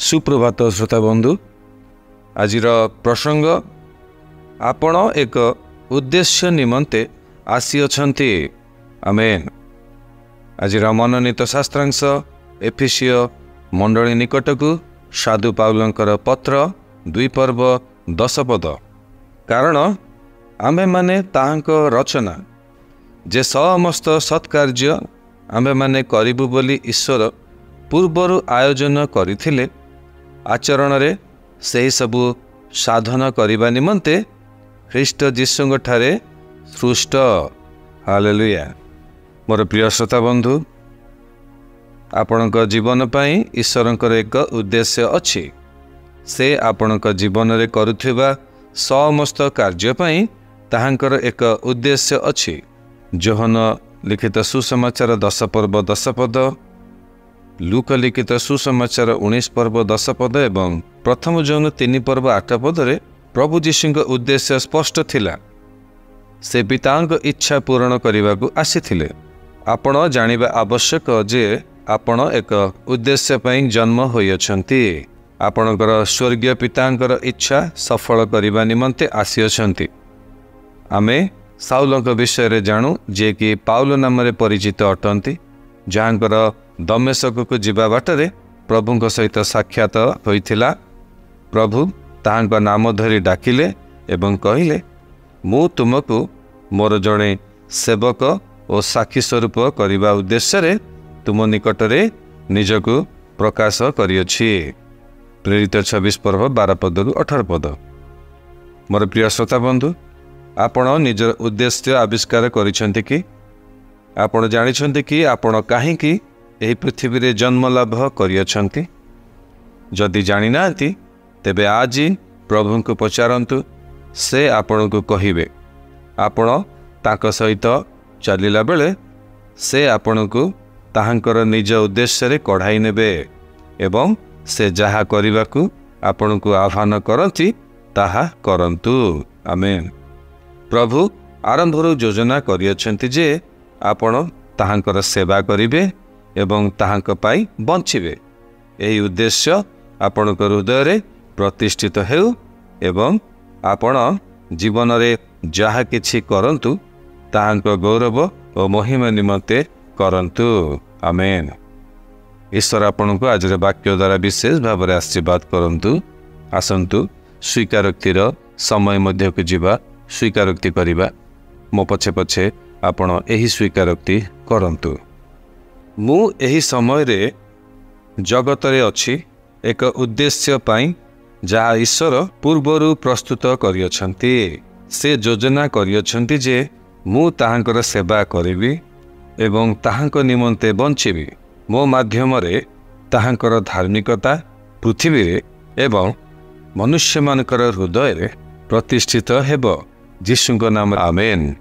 सुप्रभात श्रोता बंधु आज प्रसंग आपण एक उद्देश्य निमंते आसी अछंती। आमेन। आज मनोनीत शास्त्रांश एफिसिय मंडली निकटकू साधु पाउलंकर पत्र 2 पर्व 10 पद। कारण आमे माने ताहांक रचना जे समस्त सत्कार्य आमे माने करिबु बोली ईश्वर पूर्वरु आयोजन करिथिले आचरण रे सही सबु साधन करिबा निमंते ख्रीष्ट जीशुंग ठारे सृष्ट। हालेलुया। मोर प्रिय श्रोता बंधु आपणक जीवन पई ईश्वरंकर एक उद्देश्य अछि। से आपणक जीवन रे करुथिबा समस्त कार्य पई ताहांकर एक उद्देश्य अछि। जोहन लिखित सुसमाचार 10 पर्व 10 पद, लूक लिखित सुसमाचार 19 पर्व 10 पद एवं प्रथम जौन 3 पर्व 8 पदरे प्रभु जीशुंक उद्देश्य स्पष्ट थिला। से पितांक इच्छा पूर्ण करने आसीथिले। आपण जानिबा आवश्यक जे आपण एक उद्देश्य पई जन्म होइछंती। आपणकर स्वर्गीय पितांकर इच्छा सफल करने निमंते आसी अछंती। आमे साउलक विषय रे जानू जे कि पाउल नाम रे परिचित अटंती, जहाँकर दमेशक को जीवा बाटरे प्रभुंक सहित साक्षात होइथिला। प्रभु ताहांक नाम धरी डाकिले एवं कहिले, मु तुमको मोर जड़े सेवक और साक्षी स्वरूप करने उद्देश्य रे तुम निकटरे निजको प्रकाश करियछि। प्रेरित 26 पर्व 12 पदरु 18 पद। मोर प्रिय श्रोता बंधु आपण निजर उद्देश्य आविष्कार करिसेंति कि? आपण जानिछंति कि आपण काहेकि एही पृथ्वी रे जन्म लाभ करियछंति? जदि जानि नांती तेबे आज प्रभु को पचारंतु, से आपण को कहिबे। आपण ताक सहित चलिला बेले से आपण को ताहांकर निज उद्देश्य रे कढ़ाई नेबे एवं से जहा करिबाकू आपण को आह्वान करंती ताहा करंतु। आमेन। प्रभु आरंभरू योजना करियछंती जे आपण ताहांकर सेवा करिबे एवं ताहांक पाई बंचिबे। एही उद्देश्य आपणक हृदय रे प्रतिष्ठित हेउ एवं आपण जीवन रे जहा किछि करंतु ताहांक गौरव और महिमा निमंते करंतु। आमेन। ईश्वर आपणको आज वाक्य द्वारा विशेष भाव में आशीर्वाद करंतु। आसंतु स्वीकारोक्तिर समय मध्य को जीवा, स्वीकारोक्ति करिबा। मो पछे पछे आपण एही स्वीकारोक्ति करंतु। मु एही समय रे जगत रे अछि एक उद्देश्य पाई जहा ईश्वर पूर्वरु प्रस्तुत करियछंती। से योजना करियछंती जे मु ताहांकर सेवा करिबी एवं ताहांक निमंते बंचिबी। मो माध्यम रे ताहांकर धार्मिकता पृथ्वी रे एवं मनुष्य मानकर हृदय रे प्रतिष्ठित हेबो। जीशुंक नाम। आमेन।